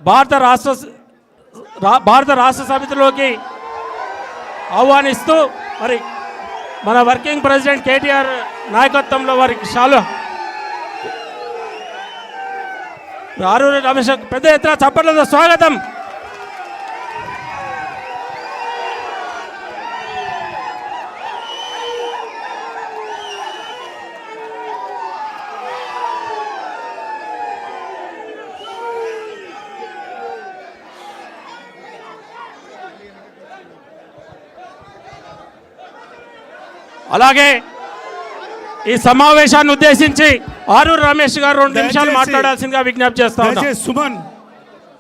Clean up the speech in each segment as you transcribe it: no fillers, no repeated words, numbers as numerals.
భారత రాష్ట్ర సమితిలోకి ఆహ్వానిస్తూ మరి మన వర్కింగ్ ప్రెసిడెంట్ కేటీఆర్ నాయకత్వంలో వారికి ఆరూరి రమేష్ పెద్ద ఎత్తున చప్పట్లతో స్వాగతం. అలాగే ఈ సమావేశాన్ని ఉద్దేశించి ఆరూరి రమేష్ గారు 2 నిమిషాలు మాట్లాడాల్సిందిగా విజ్ఞప్తి చేస్తాను. సుమన్,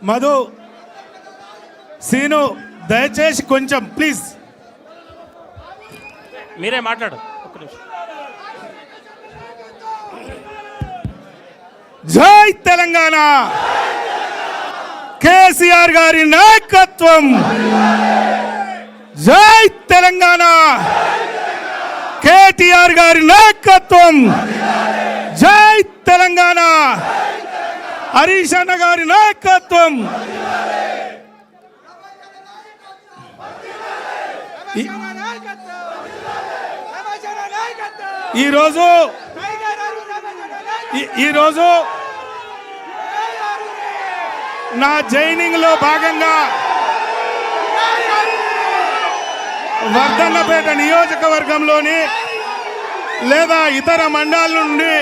మధు, సీను దయచేసి కొంచెం ప్లీజ్ మీరే మాట్లాడు. జై తెలంగాణ, కేసీఆర్ గారి నాయకత్వం. జై తెలంగాణ, కేటీఆర్ గారి నాయకత్వం. జై తెలంగాణ, హరీష్ అన్న గారి నాయకత్వం. ఈరోజు నా జైనింగ్ లో భాగంగా వర్ధన్నపేట నియోజకవర్గంలోని లేదా ఇతర మండలాల నుండి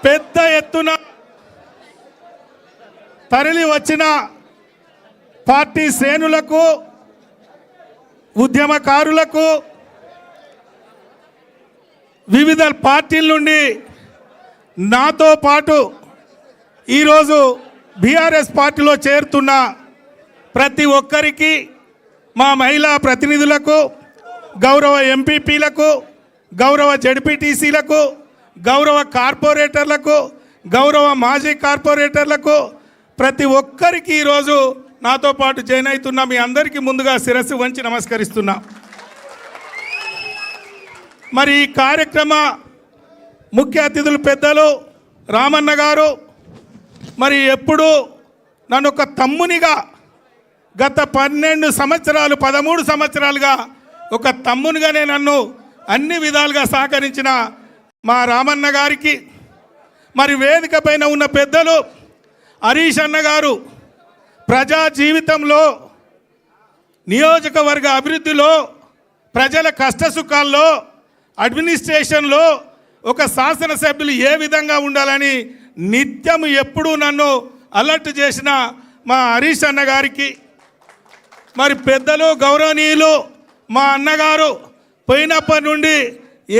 పెద్ద ఎత్తున తరలి వచ్చిన పార్టీ శ్రేణులకు, ఉద్యమకారులకు, వివిధ పార్టీల నుండి నాతో పాటు ఈరోజు బీఆర్ఎస్ పార్టీలో చేరుతున్న ప్రతి ఒక్కరికి, మా మహిళా ప్రతినిధులకు, గౌరవ ఎంపీపీలకు, గౌరవ జడ్పీటీసీలకు, గౌరవ కార్పొరేటర్లకు, గౌరవ మాజీ కార్పొరేటర్లకు, ప్రతి ఒక్కరికి ఈరోజు నాతో పాటు జాయిన్ అవుతున్న మీ అందరికీ ముందుగా శిరస్సు వంచి నమస్కరిస్తున్నా. మరి ఈ కార్యక్రమ ముఖ్య అతిథులు పెద్దలు రామన్న గారు మరి ఎప్పుడు నన్ను ఒక తమ్మునిగా గత 12 సంవత్సరాలు 13 సంవత్సరాలుగా ఒక తమ్మునిగానే నన్ను అన్ని విధాలుగా సహకరించిన మా రామన్న గారికి, మరి వేదిక పైన ఉన్న పెద్దలు హరీష్ అన్న గారు ప్రజా జీవితంలో, నియోజకవర్గ అభివృద్ధిలో, ప్రజల కష్టసుఖాల్లో, అడ్మినిస్ట్రేషన్లో ఒక శాసనసభ్యులు ఏ విధంగా ఉండాలని నిత్యం ఎప్పుడూ నన్ను అలర్ట్ చేసిన మా హరీష్ అన్న గారికి, మరి పెద్దలు గౌరవనీయులు మా అన్నగారు పోయినప్పటి నుండి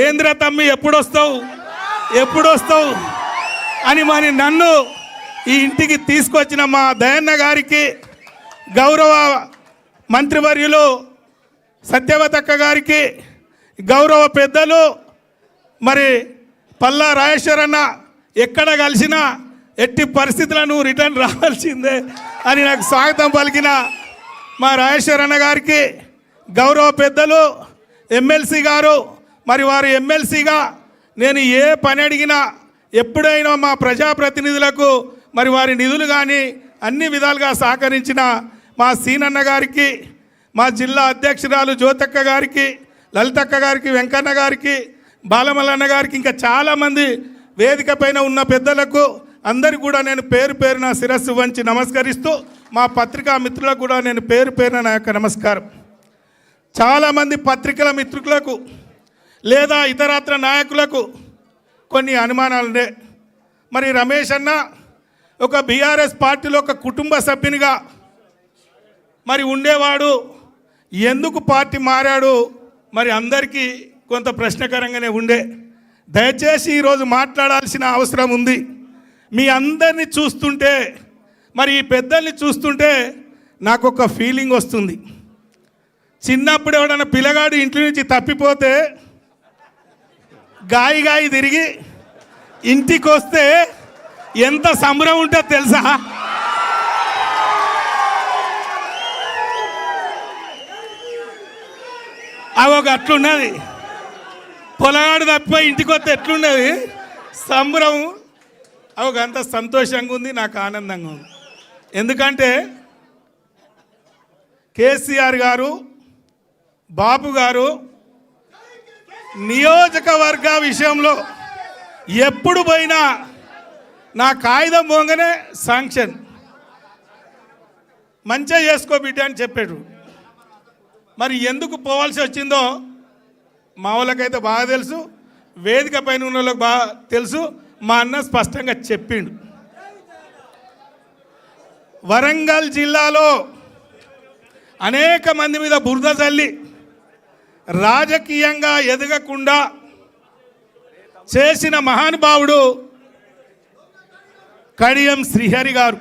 ఏంద్ర తమ్మి ఎప్పుడొస్తావు అని మరి నన్ను ఈ ఇంటికి తీసుకొచ్చిన మా దయన్న గారికి, గౌరవ మంత్రివర్యులు సత్యవతక్క గారికి, గౌరవ పెద్దలు మరి పల్లా రాజేశ్వరన్న ఎక్కడ కలిసినా ఎట్టి పరిస్థితులను రిటర్న్ రావాల్సిందే అని నాకు స్వాగతం పలికిన మా రాజేశ్వరన్న గారికి, గౌరవ పెద్దలు ఎమ్మెల్సీ గారు, మరి వారు ఎమ్మెల్సీగా నేను ఏ పని అడిగినా ఎప్పుడైనా మా ప్రజాప్రతినిధులకు మరి వారి నిధులు కానీ అన్ని విధాలుగా సహకరించిన మా సీనన్న గారికి, మా జిల్లా అధ్యక్షురాలు జ్యోతక్క గారికి, లలితక్క గారికి, వెంకన్న గారికి, బాలమల్లన్న గారికి, ఇంకా చాలామంది వేదిక పైన ఉన్న పెద్దలకు అందరికీ కూడా నేను పేరు పేరున శిరస్సు వంచి నమస్కరిస్తూ, మా పత్రికా మిత్రులకు కూడా నేను పేరు పేరున నా యొక్క నమస్కారం. చాలామంది పత్రికల మిత్రులకు లేదా ఇతరత్ర నాయకులకు కొన్ని అనుమానాలుండే. మరి రమేష్ అన్న ఒక బీఆర్ఎస్ పార్టీలో ఒక కుటుంబ సభ్యునిగా మరి ఉండేవాడు, ఎందుకు పార్టీ మారాడు మరి అందరికీ కొంత ప్రశ్నకరంగానే ఉండే. దయచేసి ఈరోజు మాట్లాడాల్సిన అవసరం ఉంది. మీ అందరినీ చూస్తుంటే, మరి ఈ పెద్దల్ని చూస్తుంటే నాకు ఒక ఫీలింగ్ వస్తుంది. చిన్నప్పుడు ఎవడన్నా పిల్లగాడు ఇంటి నుంచి తప్పిపోతే గాయి తిరిగి ఇంటికి వస్తే ఎంత సంబరం ఉంటుందో తెలుసా? అవి ఒక అట్లున్నది. పొలగాడు తప్పిపోయి ఇంటికి వస్తే ఎట్లున్నది సంబరం. ఒక అంత సంతోషంగా ఉంది, నాకు ఆనందంగా ఉంది. ఎందుకంటే కేసీఆర్ గారు, బాబు గారు నియోజకవర్గ విషయంలో ఎప్పుడు పోయినా నా కాగితం పోగానే శాంక్షన్, మంచిగా చేసుకో బిడ్డ అని చెప్పాడు. మరి ఎందుకు పోవాల్సి వచ్చిందో మా వాళ్ళకైతే బాగా తెలుసు, వేదిక పైన ఉన్న వాళ్ళకి బాగా తెలుసు. మా అన్న స్పష్టంగా చెప్పిండు. వరంగల్ జిల్లాలో అనేక మంది మీద బురద చల్లి రాజకీయంగా ఎదగకుండా చేసిన మహానుభావుడు కడియం శ్రీహరి గారు.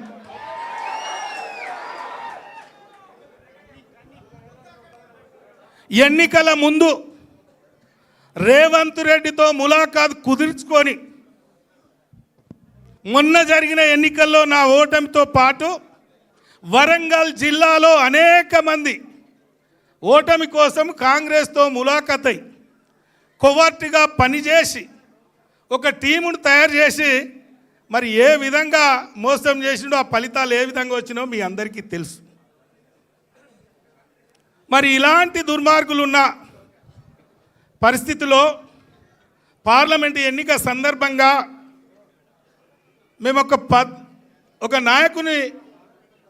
ఎన్నికల ముందు రేవంత్ రెడ్డితో ములాఖాత్ కుదుర్చుకొని మొన్న జరిగిన ఎన్నికల్లో నా ఓటమితో పాటు వరంగల్ జిల్లాలో అనేక మంది ఓటమి కోసం కాంగ్రెస్తో ములాఖాతై కొవర్ట్గా పనిచేసి ఒక టీమును తయారు చేసి మరి ఏ విధంగా మోసం చేసిండో, ఆ ఫలితాలు ఏ విధంగా వచ్చినో మీ అందరికీ తెలుసు. మరి ఇలాంటి దుర్మార్గులు ఉన్న పరిస్థితిలో పార్లమెంటు ఎన్నిక సందర్భంగా మేము ఒక నాయకుని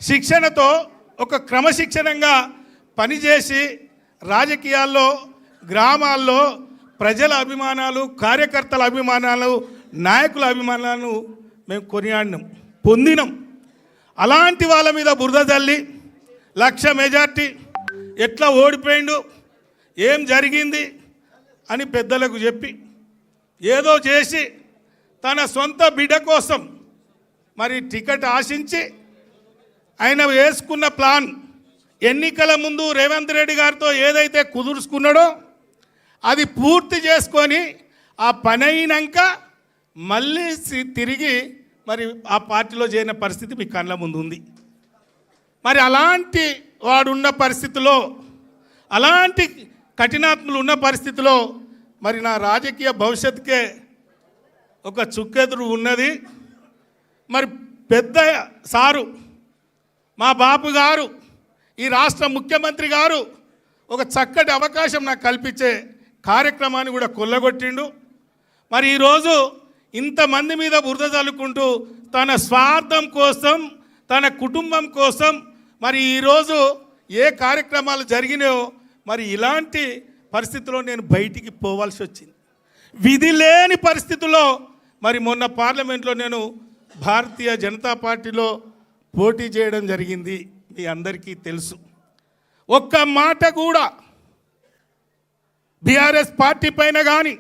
శిక్షణతో ఒక క్రమశిక్షణంగా పనిచేసి రాజకీయాల్లో, గ్రామాల్లో ప్రజల అభిమానాలు, కార్యకర్తల అభిమానాలు, నాయకుల అభిమానాలను మేము కొనియాడినాం, పొందినాం. అలాంటి వాళ్ళ మీద బురద జల్లి 1,00,000 మెజార్టీ, ఎట్లా ఓడిపోయిండు, ఏం జరిగింది అని పెద్దలకు చెప్పి ఏదో చేసి తన సొంత బిడ్డ కోసం మరి టికెట్ ఆశించి ఆయన వేసుకున్న ప్లాన్, ఎన్నికల ముందు రేవంత్ రెడ్డి గారితో ఏదైతే కుదుర్చుకున్నాడో అది పూర్తి చేసుకొని ఆ పని అయినాక మళ్ళీ తిరిగి మరి ఆ పార్టీలో చేరిన పరిస్థితి మీ కళ్ళ ముందు ఉంది. మరి అలాంటి వాడున్న పరిస్థితిలో, అలాంటి కఠినాత్ములు ఉన్న పరిస్థితిలో మరి నా రాజకీయ భవిష్యత్తుకే ఒక చుక్కెదురు ఉన్నది. మరి పెద్ద సారు మా బాపు గారు, ఈ రాష్ట్ర ముఖ్యమంత్రి గారు ఒక చక్కటి అవకాశం నాకు కల్పించే కార్యక్రమాన్ని కూడా కొల్లగొట్టిండు. మరి ఈరోజు ఇంతమంది మీద బురద చల్లుకుంటూ తన స్వార్థం కోసం, తన కుటుంబం కోసం మరి ఈరోజు ఏ కార్యక్రమాలు జరిగినాయో మరి ఇలాంటి పరిస్థితుల్లో నేను బయటికి పోవాల్సి వచ్చింది. విధి లేని పరిస్థితుల్లో మరి మొన్న పార్లమెంట్లో నేను భారతీయ జనతా పార్టీలో పోటీ చేయడం జరిగింది, మీ అందరికీ తెలుసు. ఒక్క మాట కూడా బీఆర్ఎస్ పార్టీ పైన కానీ,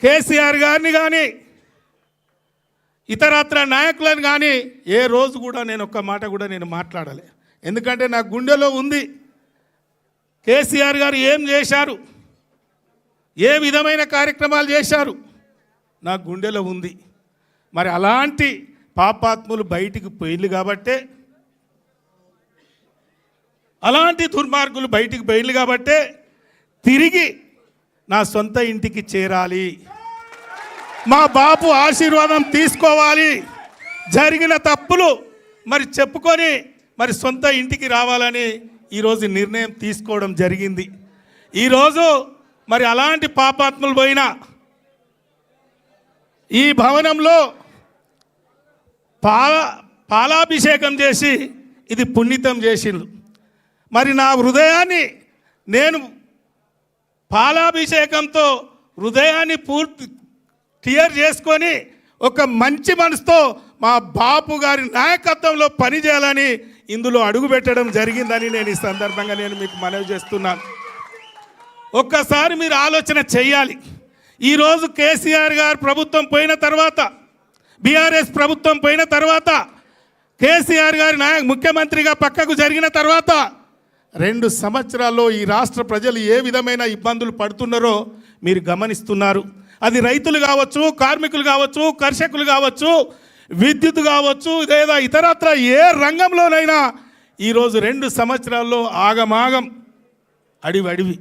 కేసీఆర్ గారిని కానీ, ఇతరత్ర నాయకులను కానీ ఏ రోజు కూడా నేను ఒక్క మాట కూడా నేను మాట్లాడలే. ఎందుకంటే నా గుండెలో ఉంది కేసీఆర్ గారు ఏం చేశారు, ఏ విధమైన కార్యక్రమాలు చేశారు, నా గుండెలో ఉంది. మరి అలాంటి పాపాత్ములు బయటికి పోయిళ్ళు కాబట్టే, అలాంటి దుర్మార్గులు బయటికి పోయిళ్ళు కాబట్టే తిరిగి నా సొంత ఇంటికి చేరాలి, మా బాపు ఆశీర్వాదం తీసుకోవాలి, జరిగిన తప్పులు మరి చెప్పుకొని మరి సొంత ఇంటికి రావాలని ఈరోజు నిర్ణయం తీసుకోవడం జరిగింది. ఈరోజు మరి అలాంటి పాపాత్ములు పోయిన ఈ భవనంలో పాలాభిషేకం చేసి ఇది పుణ్యతం చేసిండు. మరి నా హృదయాన్ని నేను పాలాభిషేకంతో హృదయాన్ని పూర్తి క్లియర్ చేసుకొని ఒక మంచి మనసుతో మా బాపు గారి నాయకత్వంలో పనిచేయాలని ఇందులో అడుగుపెట్టడం జరిగిందని నేను ఈ సందర్భంగా నేను మీకు మనవి చేస్తున్నాను. ఒక్కసారి మీరు ఆలోచన చేయాలి. ఈరోజు కేసీఆర్ గారు ప్రభుత్వం పోయిన తర్వాత, బీఆర్ఎస్ ప్రభుత్వం పోయిన తర్వాత, కేసీఆర్ గారి ముఖ్యమంత్రిగా పక్కకు జరిగిన తర్వాత 2 సంవత్సరాల్లో ఈ రాష్ట్ర ప్రజలు ఏ విధమైన ఇబ్బందులు పడుతున్నారో మీరు గమనిస్తున్నారు. అది రైతులు కావచ్చు, కార్మికులు కావచ్చు, కర్షకులు కావచ్చు, విద్యుత్ కావచ్చు, లేదా ఇతరత్ర ఏ రంగంలోనైనా ఈరోజు 2 సంవత్సరాల్లో ఆగమాగం, అడివి.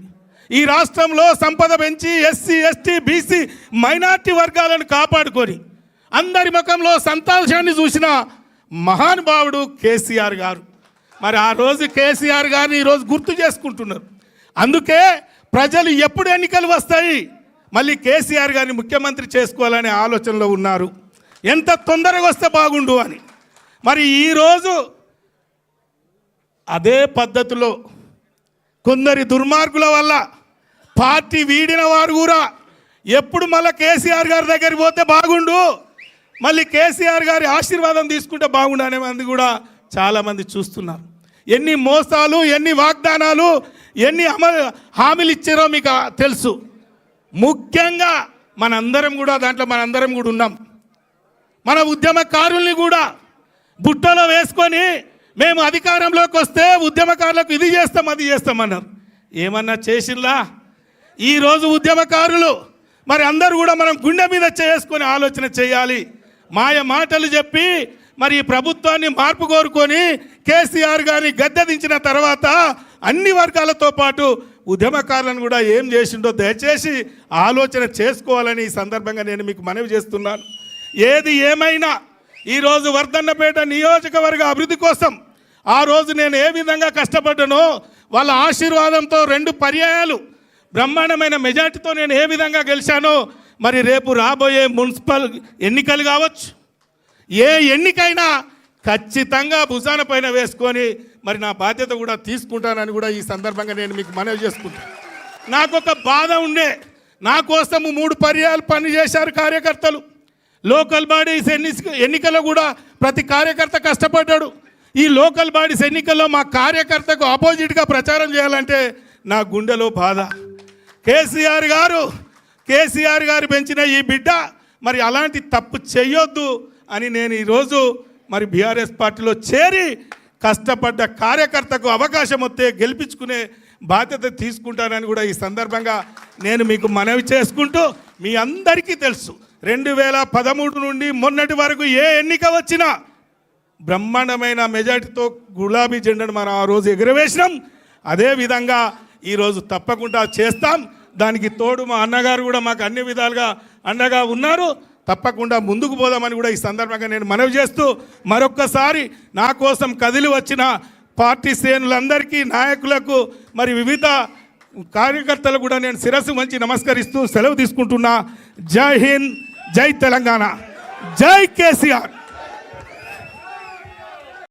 ఈ రాష్ట్రంలో సంపద పెంచి ఎస్సీ, ఎస్టీ, బీసీ, మైనార్టీ వర్గాలను కాపాడుకొని అందరి ముఖంలో సంతోషాన్ని చూసిన మహానుభావుడు కేసీఆర్ గారు. మరి ఆ రోజు కేసీఆర్ గారిని ఈరోజు గుర్తు చేసుకుంటున్నారు. అందుకే ప్రజలు ఎప్పుడు ఎన్నికలు వస్తాయి మళ్ళీ కేసీఆర్ గారిని ముఖ్యమంత్రి చేసుకోవాలనే ఆలోచనలో ఉన్నారు. ఎంత తొందరగా వస్తే బాగుండు అని. మరి ఈరోజు అదే పద్ధతిలో కొందరి దుర్మార్గుల వల్ల పార్టీ వీడిన వారు కూడా ఎప్పుడు మళ్ళీ కేసీఆర్ గారి దగ్గరికి పోతే బాగుండు, మళ్ళీ కేసీఆర్ గారి ఆశీర్వాదం తీసుకుంటే బాగుండు అనే మంది కూడా చాలామంది చూస్తున్నారు. ఎన్ని మోసాలు, ఎన్ని వాగ్దానాలు, ఎన్ని హామీలు ఇచ్చారో మీకు తెలుసు. ముఖ్యంగా మనందరం కూడా ఉన్నాం. మన ఉద్యమకారుల్ని కూడా బుట్టలో వేసుకొని మేము అధికారంలోకి వస్తే ఉద్యమకారులకు ఇది చేస్తాం అది చేస్తామన్నారు. ఏమన్నా చేసిందా? ఈరోజు ఉద్యమకారులు మరి అందరూ కూడా మనం గుండె మీద చేసుకొని ఆలోచన చేయాలి. మాయ మాటలు చెప్పి మరి ఈ ప్రభుత్వాన్ని మార్పు కోరుకొని కేసీఆర్ గారిని గద్దెదించిన తర్వాత అన్ని వర్గాలతో పాటు ఉద్యమకారులను కూడా ఏం చేసిండో దయచేసి ఆలోచన చేసుకోవాలని ఈ సందర్భంగా నేను మీకు మనవి చేస్తున్నాను. ఏది ఏమైనా ఈరోజు వర్ధన్నపేట నియోజకవర్గ అభివృద్ధి కోసం ఆ రోజు నేను ఏ విధంగా కష్టపడ్డానో వాళ్ళ ఆశీర్వాదంతో 2 పర్యాయాలు బ్రహ్మాండమైన మెజార్టీతో నేను ఏ విధంగా గెలిచానో మరి రేపు రాబోయే మున్సిపల్ ఎన్నికలు కావచ్చు, ఏ ఎన్నికైనా ఖచ్చితంగా భుజాన పైన వేసుకొని మరి నా బాధ్యత కూడా తీసుకుంటానని కూడా ఈ సందర్భంగా నేను మీకు మనవి చేసుకుంటాను. నాకు ఒక బాధ ఉండే, నా కోసము 3 పర్యాయాలు పనిచేశారు కార్యకర్తలు. లోకల్ బాడీస్ ఎన్నికల్లో కూడా ప్రతి కార్యకర్త కష్టపడ్డాడు. ఈ లోకల్ బాడీస్ ఎన్నికల్లో మా కార్యకర్తకు ఆపోజిట్గా ప్రచారం చేయాలంటే నా గుండెలో బాధ. కేసీఆర్ గారు పెంచిన ఈ బిడ్డ మరి అలాంటి తప్పు చేయొద్దు అని నేను ఈరోజు మరి బీఆర్ఎస్ పార్టీలో చేరి కష్టపడ్డ కార్యకర్తకు అవకాశం వస్తే గెలిపించుకునే బాధ్యత తీసుకుంటానని కూడా ఈ సందర్భంగా నేను మీకు మనవి చేసుకుంటూ, మీ అందరికీ తెలుసు 2013 నుండి మొన్నటి వరకు ఏ ఎన్నిక వచ్చినా బ్రహ్మాండమైన మెజార్టీతో గులాబీ జెండాను మనం ఆ రోజు ఎగురవేసినాం. అదేవిధంగా ఈరోజు తప్పకుండా చేస్తాం. దానికి తోడు మా అన్నగారు కూడా మాకు అన్ని విధాలుగా అండగా ఉన్నారు. తప్పకుండా ముందుకు పోదామని కూడా ఈ సందర్భంగా నేను మనవి చేస్తూ, మరొక్కసారి నా కోసం కదిలి వచ్చిన పార్టీ శ్రేణులందరికీ, నాయకులకు, మరి వివిధ కార్యకర్తలు కూడా నేను శిరస్సు వంచి నమస్కరిస్తూ సెలవు తీసుకుంటున్నా. జై హింద్, జై తెలంగాణ, జై కేసీఆర్.